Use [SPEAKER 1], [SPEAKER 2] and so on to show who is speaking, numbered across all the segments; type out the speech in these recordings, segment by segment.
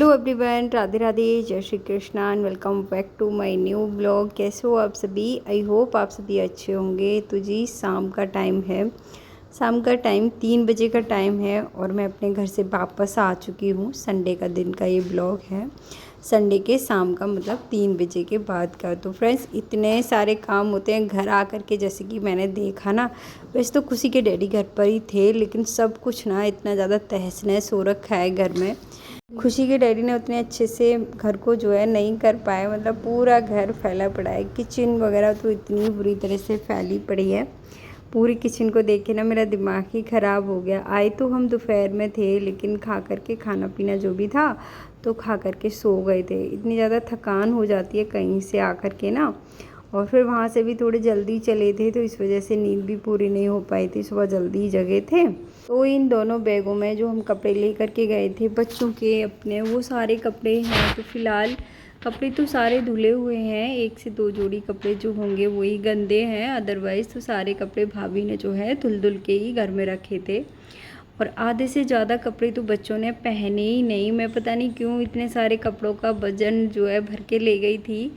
[SPEAKER 1] Hello everyone, Radhe Radhe, जय Shri Krishna and welcome back to my new blog. कैसे हो आप सभी? आई होप आप सभी अच्छे होंगे। तो जी शाम का टाइम है, शाम का टाइम 3 बजे का टाइम है और मैं अपने घर से वापस आ चुकी हूँ। संडे का दिन का ये ब्लॉग है, संडे के शाम का मतलब 3 बजे के बाद का। तो फ्रेंड्स इतने सारे काम होते हैं घर आकर के, जैसे कि मैंने देखा ना, वैसे तो खुशी के डैडी घर पर ही थे, लेकिन सब कुछ ना इतना ज़्यादा तहस नहस हो रखा है घर में। खुशी के डैडी ने उतने अच्छे से घर को जो है नहीं कर पाए, मतलब पूरा घर फैला पड़ा है। किचन वगैरह तो इतनी बुरी तरह से फैली पड़ी है। पूरी किचन को देख के ना मेरा दिमाग ही ख़राब हो गया। आए तो हम दोपहर में थे, लेकिन खा करके खाना पीना जो भी था तो खा करके सो गए थे। इतनी ज़्यादा थकान हो जाती है कहीं से आकर के ना, और फिर वहाँ से भी थोड़े जल्दी चले थे तो इस वजह से नींद भी पूरी नहीं हो पाई थी। सुबह जल्दी जगे थे। तो इन दोनों बैगों में जो हम कपड़े ले करके गए थे बच्चों के अपने, वो सारे कपड़े हैं। तो फ़िलहाल कपड़े तो सारे धुले हुए हैं, 1 से 2 जोड़ी कपड़े जो होंगे वही गंदे हैं। अदरवाइज़ तो सारे कपड़े भाभी ने जो है धुल धुल के ही घर में रखे थे। और आधे से ज़्यादा कपड़े तो बच्चों ने पहने ही नहीं। मैं पता नहीं क्यों इतने सारे कपड़ों का वज़न जो है भर के ले गई थी,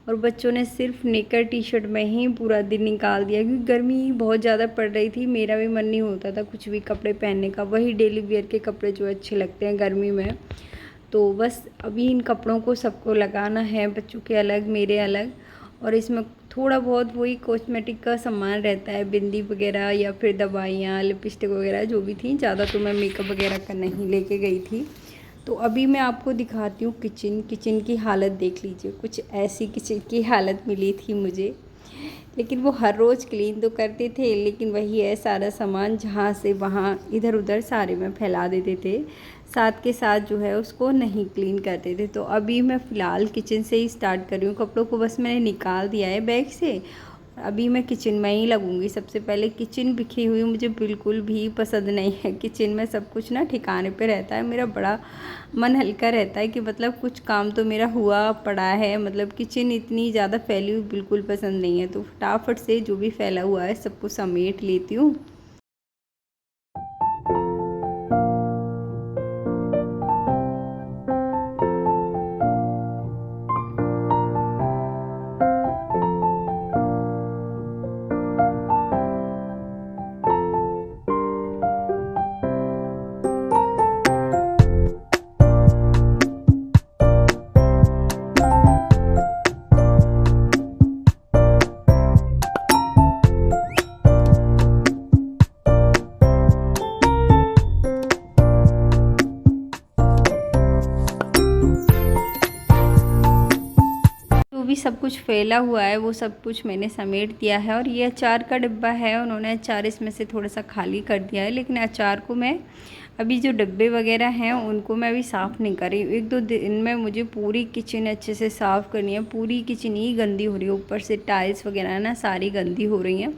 [SPEAKER 1] और बच्चों ने सिर्फ नेकर टी शर्ट में ही पूरा दिन निकाल दिया, क्योंकि गर्मी बहुत ज़्यादा पड़ रही थी। मेरा भी मन नहीं होता था कुछ भी कपड़े पहनने का, वही डेली वेयर के कपड़े जो अच्छे लगते हैं गर्मी में। तो बस अभी इन कपड़ों को सबको लगाना है, बच्चों के अलग मेरे अलग। और इसमें थोड़ा बहुत वही कॉस्मेटिक का सामान रहता है, बिंदी वगैरह या फिर दवाइयाँ, लिपस्टिक वगैरह जो भी थी। ज़्यादा तो मैं मेकअप वगैरह का नहीं लेके गई थी। तो अभी मैं आपको दिखाती हूँ किचन की हालत देख लीजिए। कुछ ऐसी किचन की हालत मिली थी मुझे। लेकिन वो हर रोज़ क्लीन तो करते थे, लेकिन वही है, सारा सामान जहाँ से वहाँ इधर उधर सारे में फैला देते थे, साथ के साथ जो है उसको नहीं क्लीन करते थे। तो अभी मैं फ़िलहाल किचन से ही स्टार्ट कर रही हूँ। कपड़ों को बस मैंने निकाल दिया है बैग से, अभी मैं किचन में ही लगूंगी। सबसे पहले किचन बिखरी हुई मुझे बिल्कुल भी पसंद नहीं है। किचन में सब कुछ ना ठिकाने पे रहता है, मेरा बड़ा मन हल्का रहता है कि मतलब कुछ काम तो मेरा हुआ पड़ा है। मतलब किचन इतनी ज़्यादा फैली हुई बिल्कुल पसंद नहीं है। तो फटाफट से जो भी फैला हुआ है सबको समेट लेती हूँ। भी सब कुछ फैला हुआ है वो सब कुछ मैंने समेट दिया है। और ये अचार का डिब्बा है, उन्होंने अचार इसमें से थोड़ा सा खाली कर दिया है, लेकिन अचार को मैं अभी जो डब्बे वगैरह हैं उनको मैं अभी साफ़ नहीं कर रही हूँ। 1-2 दिन में मुझे पूरी किचन अच्छे से साफ़ करनी है। पूरी किचन ही गंदी हो रही है, ऊपर से टाइल्स वगैरह ना सारी गंदी हो रही हैं।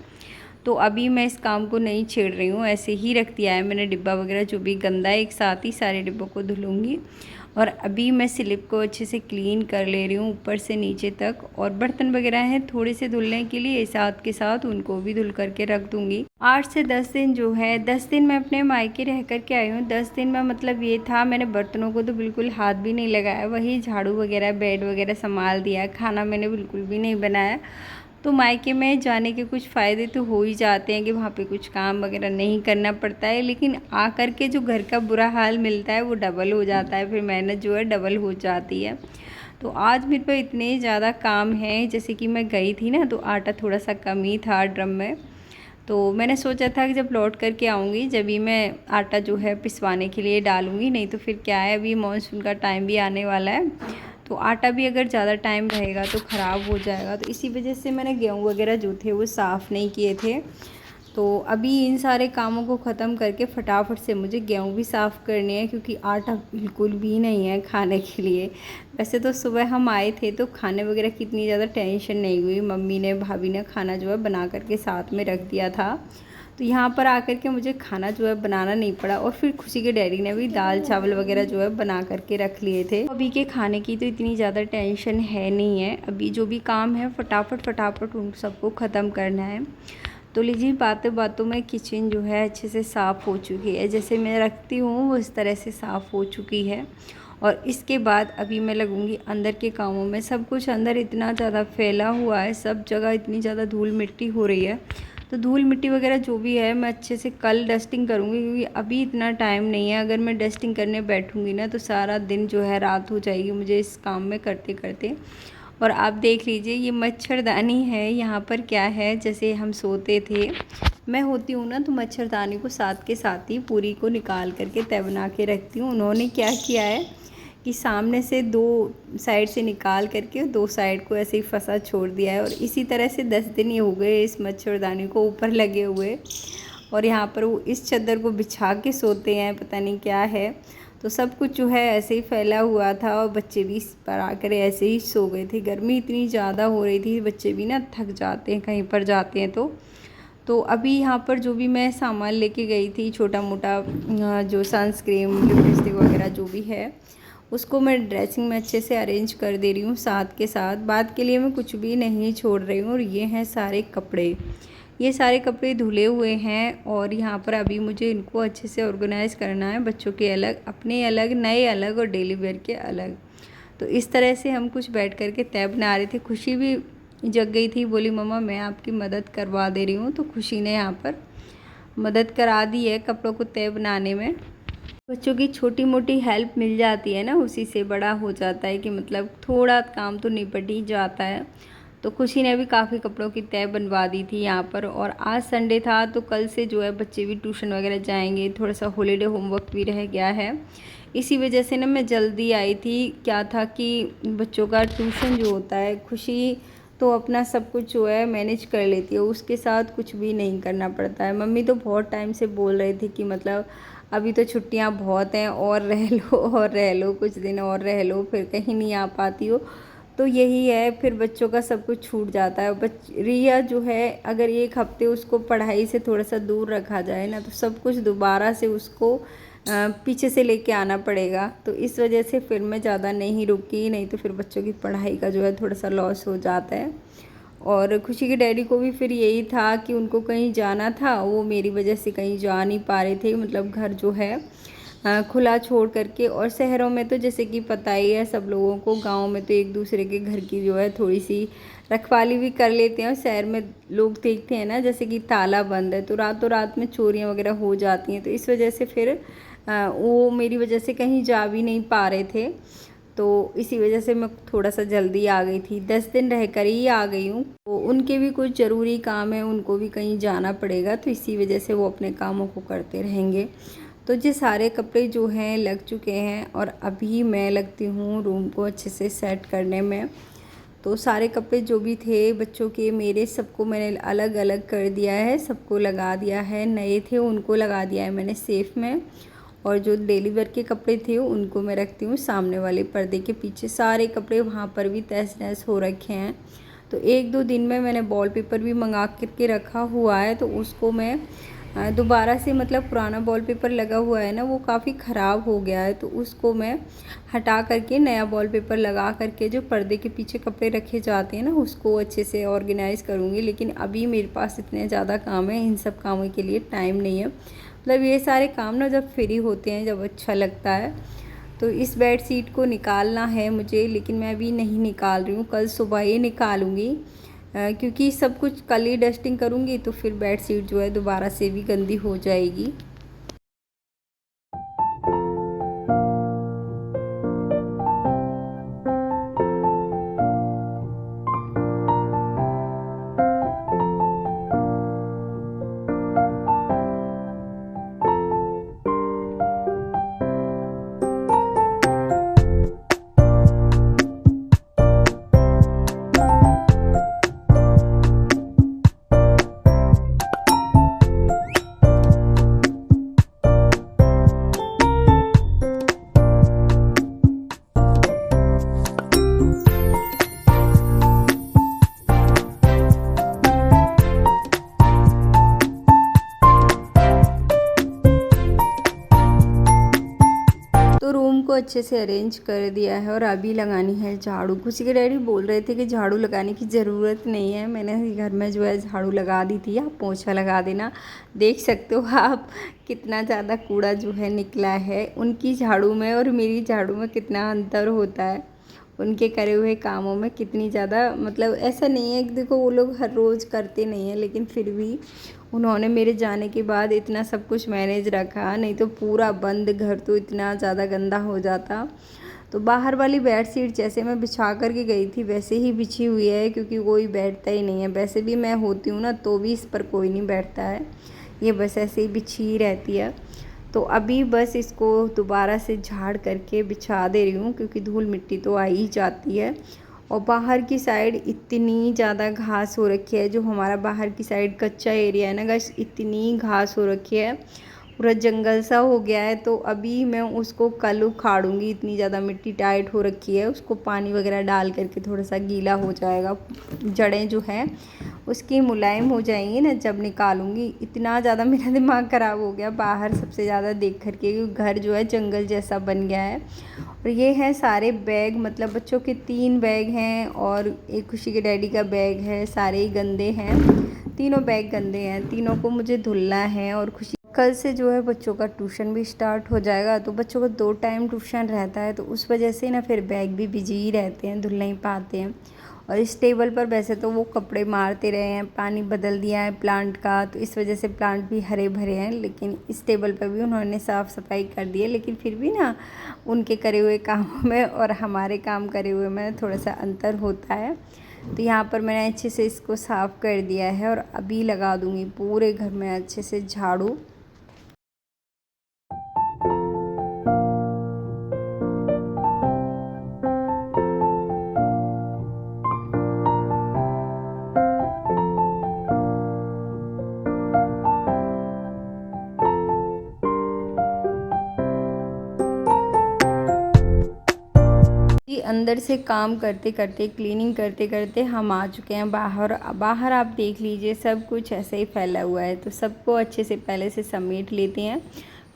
[SPEAKER 1] तो अभी मैं इस काम को नहीं छेड़ रही हूँ, ऐसे ही रख दिया है मैंने। डिब्बा वगैरह जो भी गंदा है एक साथ ही सारे डिब्बों को धुलूँगी। और अभी मैं स्लिप को अच्छे से क्लीन कर ले रही हूँ ऊपर से नीचे तक। और बर्तन वगैरह हैं थोड़े से धुलने के लिए, साथ के साथ उनको भी धुल करके रख दूँगी। 8 से 10 दिन जो है, 10 दिन मैं अपने मायके रह कर के आई हूँ। 10 दिन में मतलब ये था, मैंने बर्तनों को तो बिल्कुल हाथ भी नहीं लगाया, वही झाड़ू वगैरह बेड वगैरह संभाल दिया। खाना मैंने बिल्कुल भी नहीं बनाया। तो मायके में जाने के कुछ फ़ायदे तो हो ही जाते हैं कि वहाँ पे कुछ काम वगैरह नहीं करना पड़ता है, लेकिन आकर के जो घर का बुरा हाल मिलता है वो डबल हो जाता है, फिर मेहनत जो है डबल हो जाती है। तो आज मेरे पे इतने ज़्यादा काम हैं, जैसे कि मैं गई थी ना तो आटा थोड़ा सा कम ही था ड्रम में। तो मैंने सोचा था कि जब लौट करके आऊँगी जब ही मैं आटा जो है पिसवाने के लिए डालूँगी, नहीं तो फिर क्या है, अभी मानसून का टाइम भी आने वाला है, तो आटा भी अगर ज़्यादा टाइम रहेगा तो ख़राब हो जाएगा। तो इसी वजह से मैंने गेहूँ वगैरह जो थे वो साफ़ नहीं किए थे। तो अभी इन सारे कामों को ख़त्म करके फटाफट से मुझे गेहूँ भी साफ़ करनी है, क्योंकि आटा बिल्कुल भी नहीं है खाने के लिए। वैसे तो सुबह हम आए थे तो खाने वगैरह की इतनी ज़्यादा टेंशन नहीं हुई, मम्मी ने भाभी ने खाना जो है बना करके साथ में रख दिया था। तो यहाँ पर आकर के मुझे खाना जो है बनाना नहीं पड़ा। और फिर खुशी के डैडी ने भी दाल चावल वगैरह जो है बना करके रख लिए थे। अभी के खाने की तो इतनी ज़्यादा टेंशन है नहीं है, अभी जो भी काम है फटाफट फटाफट उन सबको ख़त्म करना है। तो लीजिए बातों बातों में किचन जो है अच्छे से साफ़ हो चुकी है, जैसे मैं रखती हूँ वो इस तरह से साफ़ हो चुकी है। और इसके बाद अभी मैं लगूँगी अंदर के कामों में। सब कुछ अंदर इतना ज़्यादा फैला हुआ है, सब जगह इतनी ज़्यादा धूल मिट्टी हो रही है, तो धूल मिट्टी वगैरह जो भी है मैं अच्छे से कल डस्टिंग करूँगी, क्योंकि अभी इतना टाइम नहीं है। अगर मैं डस्टिंग करने बैठूँगी ना तो सारा दिन जो है रात हो जाएगी मुझे इस काम में करते करते। और आप देख लीजिए ये मच्छरदानी है, यहाँ पर क्या है, जैसे हम सोते थे, मैं होती हूँ ना तो मच्छरदानी को साथ के साथ ही पूरी को निकाल करके तय बना के रखती हूँ। उन्होंने क्या किया है कि सामने से 2 साइड से निकाल करके 2 साइड को ऐसे ही फंसा छोड़ दिया है। और इसी तरह से 10 दिन ये हो गए इस मच्छरदानी को ऊपर लगे हुए। और यहाँ पर वो इस चादर को बिछा के सोते हैं, पता नहीं क्या है। तो सब कुछ जो है ऐसे ही फैला हुआ था और बच्चे भी इस पर आकर ऐसे ही सो गए थे। गर्मी इतनी ज़्यादा हो रही थी, बच्चे भी ना थक जाते हैं कहीं पर जाते हैं तो अभी यहाँ पर जो भी मैं सामान लेके गई थी, छोटा मोटा जो सनस्क्रीन, लिपस्टिक वगैरह जो भी है, उसको मैं ड्रेसिंग में अच्छे से अरेंज कर दे रही हूँ साथ के साथ। बाद के लिए मैं कुछ भी नहीं छोड़ रही हूँ। और ये हैं सारे कपड़े, ये सारे कपड़े धुले हुए हैं और यहाँ पर अभी मुझे इनको अच्छे से ऑर्गेनाइज़ करना है, बच्चों के अलग, अपने अलग, नए अलग और डेली वेयर के अलग। तो इस तरह से हम कुछ बैठ कर के तय बना रहे थे। खुशी भी जग गई थी, बोली मम्मा मैं आपकी मदद करवा दे रही हूँ। तो खुशी ने यहाँ पर मदद करा दी है कपड़ों को तय बनाने में। बच्चों की छोटी मोटी हेल्प मिल जाती है ना, उसी से बड़ा हो जाता है कि मतलब थोड़ा काम तो निपट ही जाता है। तो खुशी ने भी काफ़ी कपड़ों की तय बनवा दी थी यहाँ पर। और आज संडे था तो कल से जो है बच्चे भी ट्यूशन वगैरह जाएंगे, थोड़ा सा हॉलीडे होमवर्क भी रह गया है, इसी वजह से ना मैं जल्दी आई थी। क्या था कि बच्चों का ट्यूशन जो होता है, खुशी तो अपना सब कुछ जो है मैनेज कर लेती है, उसके साथ कुछ भी नहीं करना पड़ता है। मम्मी तो बहुत टाइम से बोल रहे थे कि मतलब अभी तो छुट्टियां बहुत हैं और रह लो और रह लो, कुछ दिन और रह लो, फिर कहीं नहीं आ पाती हो। तो यही है, फिर बच्चों का सब कुछ छूट जाता है। रिया जो है, अगर 1 हफ्ते उसको पढ़ाई से थोड़ा सा दूर रखा जाए ना तो सब कुछ दोबारा से उसको पीछे से लेके आना पड़ेगा। तो इस वजह से फिर मैं ज़्यादा नहीं रुकी, नहीं तो फिर बच्चों की पढ़ाई का जो है थोड़ा सा लॉस हो जाता है। और खुशी के डैडी को भी फिर यही था कि उनको कहीं जाना था, वो मेरी वजह से कहीं जा नहीं पा रहे थे, मतलब घर जो है खुला छोड़ करके। और शहरों में तो जैसे कि पता ही है सब लोगों को, गांव में तो एक दूसरे के घर की जो है थोड़ी सी रखवाली भी कर लेते हैं। और शहर में लोग देखते हैं ना, जैसे कि ताला बंद है तो रातों रात में चोरियां वगैरह हो जाती हैं। तो इस वजह से फिर वो मेरी वजह से कहीं जा भी नहीं पा रहे थे। तो इसी वजह से मैं थोड़ा सा जल्दी आ गई थी, 10 दिन रहकर ही आ गई हूँ। तो उनके भी कुछ ज़रूरी काम है, उनको भी कहीं जाना पड़ेगा, तो इसी वजह से वो अपने कामों को करते रहेंगे। तो ये सारे कपड़े जो हैं लग चुके हैं और अभी मैं लगती हूँ रूम को अच्छे से सेट करने में। तो सारे कपड़े जो भी थे बच्चों के, मेरे, सबको मैंने अलग अलग कर दिया है, सबको लगा दिया है। नए थे उनको लगा दिया है मैंने सेफ में, और जो डेली वेयर के कपड़े थे उनको मैं रखती हूँ सामने वाले पर्दे के पीछे। सारे कपड़े वहाँ पर भी तहस नहस हो रखे हैं। तो 1-2 दिन में मैंने वॉलपेपर भी मंगा करके रखा हुआ है, तो उसको मैं दोबारा से, मतलब पुराना वॉलपेपर लगा हुआ है ना वो काफ़ी ख़राब हो गया है, तो उसको मैं हटा करके नया वॉलपेपर लगा करके जो पर्दे के पीछे कपड़े रखे जाते हैं ना उसको अच्छे से ऑर्गेनाइज़ करूँगी। लेकिन अभी मेरे पास इतने ज़्यादा काम है, इन सब कामों के लिए टाइम नहीं है। मतलब ये सारे काम ना जब फ्री होते हैं, जब अच्छा लगता है। तो इस बेड शीट को निकालना है मुझे, लेकिन मैं अभी नहीं निकाल रही हूँ, कल सुबह ही निकालूँगी। क्योंकि सब कुछ कल ही डस्टिंग करूँगी तो फिर बेड शीट जो है दोबारा से भी गंदी हो जाएगी। तो रूम को अच्छे से अरेंज कर दिया है और अभी लगानी है झाड़ू। खुशी के डैडी बोल रहे थे कि झाड़ू लगाने की ज़रूरत नहीं है। मैंने घर में जो है झाड़ू लगा दी थी, आप पोछा लगा देना। देख सकते हो आप कितना ज़्यादा कूड़ा जो है निकला है। उनकी झाड़ू में और मेरी झाड़ू में कितना अंतर होता है, उनके करे हुए कामों में कितनी ज़्यादा, मतलब ऐसा नहीं है कि देखो वो लोग हर रोज़ करते नहीं हैं, लेकिन फिर भी उन्होंने मेरे जाने के बाद इतना सब कुछ मैनेज रखा, नहीं तो पूरा बंद घर तो इतना ज़्यादा गंदा हो जाता। तो बाहर वाली बेड शीट जैसे मैं बिछा कर के गई थी वैसे ही बिछी हुई है, क्योंकि कोई बैठता ही नहीं है। वैसे भी मैं होती हूँ ना तो भी इस पर कोई नहीं बैठता है, ये बस ऐसे ही बिछी ही रहती है। तो अभी बस इसको दोबारा से झाड़ करके बिछा दे रही हूँ, क्योंकि धूल मिट्टी तो आ ही जाती है। और बाहर की साइड इतनी ज़्यादा घास हो रखी है, जो हमारा बाहर की साइड कच्चा एरिया है ना गाइस, इतनी घास हो रखी है, पूरा जंगल सा हो गया है। तो अभी मैं उसको कल उखाड़ूंगी, इतनी ज़्यादा मिट्टी टाइट हो रखी है, उसको पानी वगैरह डाल करके थोड़ा सा गीला हो जाएगा, जड़ें जो हैं उसकी मुलायम हो जाएंगी ना जब निकालूंगी। इतना ज़्यादा मेरा दिमाग ख़राब हो गया बाहर सबसे ज़्यादा देख करके, क्योंकि घर जो है जंगल जैसा बन गया है। और ये हैं सारे बैग, मतलब बच्चों के 3 बैग हैं और एक खुशी के डैडी का बैग है, सारे ही गंदे हैं, तीनों बैग गंदे हैं, तीनों को मुझे धुलना है। और खुशी कल से जो है बच्चों का ट्यूशन भी स्टार्ट हो जाएगा, तो बच्चों का 2 टाइम ट्यूशन रहता है, तो उस वजह से ना फिर बैग भी बिजी ही रहते हैं, धुल नहीं पाते हैं। और इस टेबल पर वैसे तो वो कपड़े मारते रहे हैं, पानी बदल दिया है प्लांट का, तो इस वजह से प्लांट भी हरे भरे हैं, लेकिन इस टेबल पर भी उन्होंने साफ़ सफाई कर दी है। लेकिन फिर भी ना उनके करे हुए कामों में और हमारे काम करे हुए में थोड़ा सा अंतर होता है। तो यहाँ पर मैंने अच्छे से इसको साफ़ कर दिया है और अभी लगा दूँगी पूरे घर में अच्छे से झाड़ू। अंदर से काम करते करते, क्लीनिंग करते करते हम आ चुके हैं बाहर। बाहर आप देख लीजिए सब कुछ ऐसे ही फैला हुआ है, तो सबको अच्छे से पहले से समेट लेते हैं,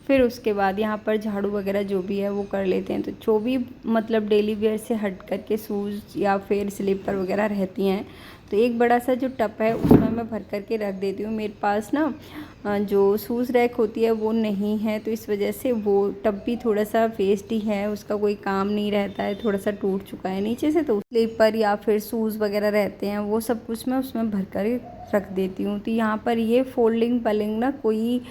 [SPEAKER 1] फिर उसके बाद यहाँ पर झाड़ू वगैरह जो भी है वो कर लेते हैं। तो जो भी मतलब डेली वेयर से हट करके शूज़ या फिर स्लीपर वगैरह रहती हैं, तो एक बड़ा सा जो टब है उसमें मैं भर करके रख देती हूँ। मेरे पास ना जो शूज़ रैक होती है वो नहीं है, तो इस वजह से वो टब भी थोड़ा सा वेस्ट ही है, उसका कोई काम नहीं रहता है, थोड़ा सा टूट चुका है नीचे से। तो स्लीपर या फिर शूज़ वगैरह रहते हैं वो सब कुछ मैं उसमें भर कर रख देती हूँ। तो यहाँ पर ये फोल्डिंग पलिंग ना कोई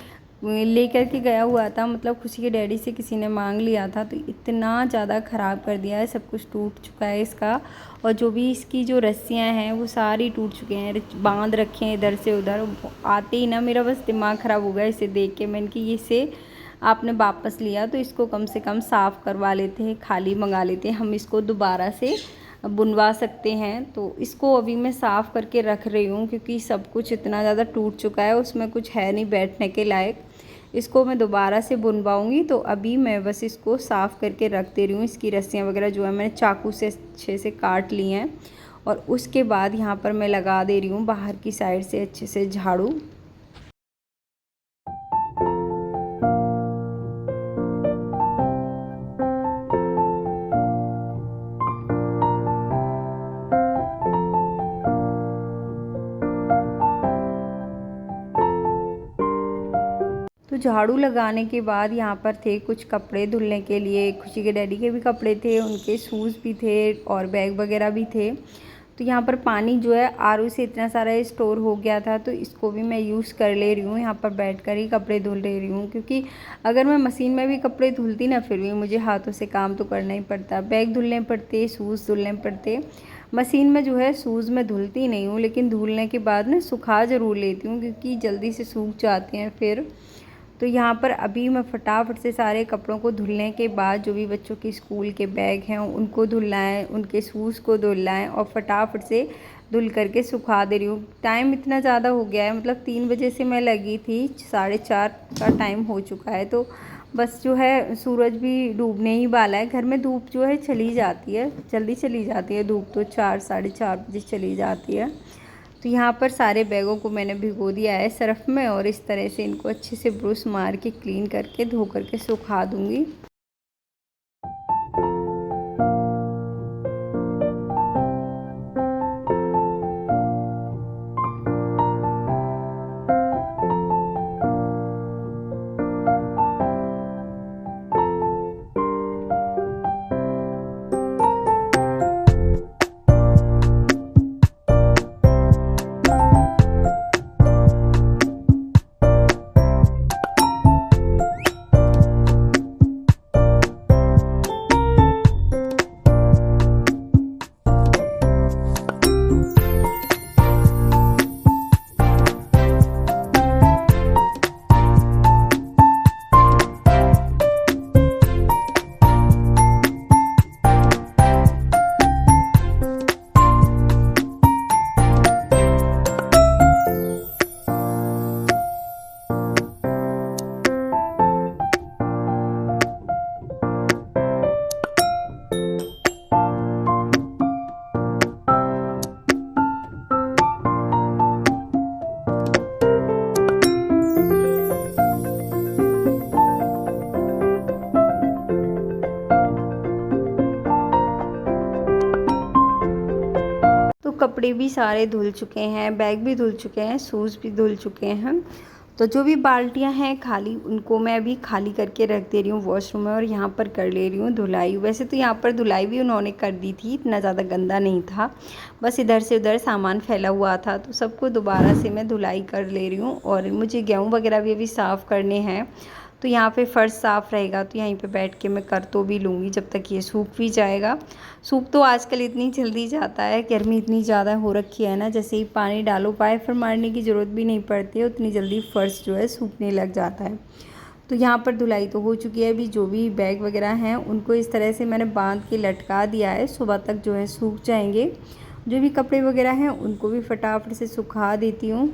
[SPEAKER 1] लेकर के गया हुआ था, मतलब खुशी के डैडी से किसी ने मांग लिया था, तो इतना ज़्यादा ख़राब कर दिया है, सब कुछ टूट चुका है इसका। और जो भी इसकी जो रस्सियाँ हैं वो सारी टूट चुके हैं, बांध रखे हैं इधर से उधर। आते ही ना मेरा बस दिमाग ख़राब हो गया इसे देख के। मैंने कि इसे आपने वापस लिया तो इसको कम से कम साफ़ करवा लेते हैं, खाली मंगा लेते हैं, हम इसको दोबारा से बुनवा सकते हैं। तो इसको अभी मैं साफ़ करके रख रही हूँ, क्योंकि सब कुछ इतना ज़्यादा टूट चुका है, उसमें कुछ है नहीं बैठने के लायक। इसको मैं दोबारा से बुनवाऊँगी, तो अभी मैं बस इसको साफ़ करके रख दे रही हूँ। इसकी रस्सियाँ वगैरह जो है मैंने चाकू से अच्छे से काट ली हैं, और उसके बाद यहाँ पर मैं लगा दे रही हूँ बाहर की साइड से अच्छे से झाड़ू। तो झाड़ू लगाने के बाद यहाँ पर थे कुछ कपड़े धुलने के लिए, खुशी के डैडी के भी कपड़े थे, उनके शूज़ भी थे और बैग वगैरह भी थे। तो यहाँ पर पानी जो है आरओ से इतना सारा स्टोर हो गया था, तो इसको भी मैं यूज़ कर ले रही हूँ, यहाँ पर बैठकर ही कपड़े धुल ले रही हूँ। क्योंकि अगर मैं मशीन में भी कपड़े धुलती ना, फिर भी मुझे हाथों से काम तो करना ही पड़ता, बैग धुलने पड़ते, शूज़ धुलने पड़ते। मशीन में जो है शूज़ में धुलती नहीं हूँ, लेकिन धुलने के बाद ना सुखा ज़रूर लेती हूँ, क्योंकि जल्दी से सूख जाते हैं फिर। तो यहाँ पर अभी मैं फटाफट से सारे कपड़ों को धुलने के बाद, जो भी बच्चों के स्कूल के बैग हैं उनको धुलना है, उनके शूज़ को धुलना है, और फटाफट से धुल करके सुखा दे रही हूँ। टाइम इतना ज़्यादा हो गया है, मतलब 3 बजे से मैं लगी थी, 4:30 का टाइम हो चुका है। तो बस जो है सूरज भी डूबने ही वाला है। घर में धूप जो है चली जाती है, जल्दी चली जाती है धूप, तो 4 4:30 बजे चली जाती है। तो यहाँ पर सारे बैगों को मैंने भिगो दिया है सर्फ़ में, और इस तरह से इनको अच्छे से ब्रश मार के क्लीन करके धो करके सुखा दूँगी। कपड़े भी सारे धुल चुके हैं, बैग भी धुल चुके हैं, शूज़ भी धुल चुके हैं। तो जो भी बाल्टियां हैं खाली, उनको मैं अभी खाली करके रख दे रही हूँ वॉशरूम में और यहाँ पर कर ले रही हूँ धुलाई। वैसे तो यहाँ पर धुलाई भी उन्होंने कर दी थी, इतना ज़्यादा गंदा नहीं था, बस इधर से उधर सामान फैला हुआ था, तो सबको दोबारा से मैं धुलाई कर ले रही हूँ। और मुझे गेहूँ वगैरह भी अभी साफ़ करने हैं, तो यहाँ पे फ़र्श साफ़ रहेगा तो यहीं पे बैठ के मैं कर तो भी लूँगी जब तक ये सूख भी जाएगा। सूख तो आजकल इतनी जल्दी जाता है, गर्मी इतनी ज़्यादा हो रखी है ना, जैसे ही पानी डालो पाए फिर मारने की ज़रूरत भी नहीं पड़ती है, उतनी जल्दी फ़र्श जो है सूखने लग जाता है। तो यहाँ पर धुलाई तो हो चुकी है। अभी जो भी बैग वगैरह हैं उनको इस तरह से मैंने बांध के लटका दिया है, सुबह तक जो है सूख जाएंगे। जो भी कपड़े वगैरह हैं उनको भी फटाफट से सुखा देती हूँ।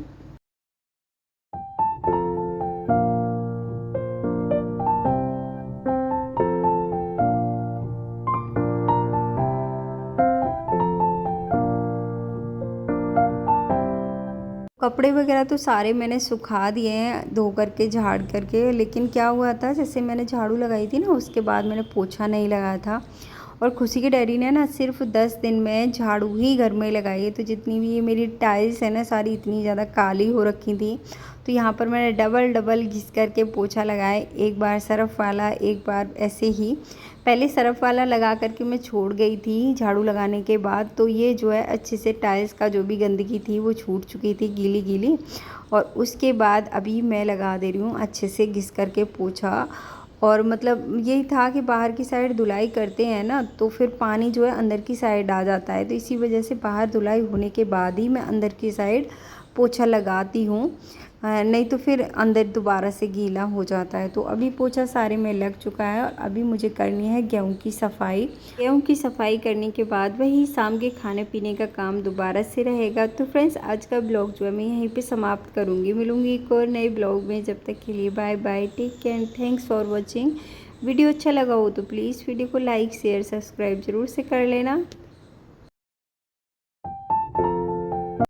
[SPEAKER 1] कपड़े वगैरह तो सारे मैंने सुखा दिए हैं धो करके, झाड़ करके, लेकिन क्या हुआ था, जैसे मैंने झाड़ू लगाई थी ना उसके बाद मैंने पोछा नहीं लगाया था। और खुशी के डैडी ने ना सिर्फ 10 दिन में झाड़ू ही घर में लगाई है, तो जितनी भी ये मेरी टाइल्स है ना सारी इतनी ज़्यादा काली हो रखी थी, तो यहाँ पर मैंने डबल डबल घिस करके पोछा लगाया, एक बार सरफ़ वाला, एक बार ऐसे ही। पहले सरफ़ वाला लगा करके मैं छोड़ गई थी झाड़ू लगाने के बाद, तो ये जो है अच्छे से टाइल्स का जो भी गंदगी थी वो छूट चुकी थी गीली गीली। और उसके बाद अभी मैं लगा दे रही हूँ अच्छे से घिस करके पोछा। और मतलब यही था कि बाहर की साइड धुलाई करते हैं ना तो फिर पानी जो है अंदर की साइड आ जाता है, तो इसी वजह से बाहर धुलाई होने के बाद ही मैं अंदर की साइड पोछा लगाती हूँ, नहीं तो फिर अंदर दोबारा से गीला हो जाता है। तो अभी पोछा सारे में लग चुका है और अभी मुझे करनी है गेहूं की सफाई। गेहूं की सफाई करने के बाद वही शाम के खाने पीने का काम दोबारा से रहेगा। तो फ्रेंड्स आज का ब्लॉग जो है मैं यहीं पे समाप्त करूँगी, मिलूँगी एक और नए ब्लॉग में, जब तक के लिए bye bye, take care, thanks for watching. Video अच्छा लगा हो तो प्लीज़ वीडियो को लाइक शेयर सब्सक्राइब ज़रूर से कर लेना।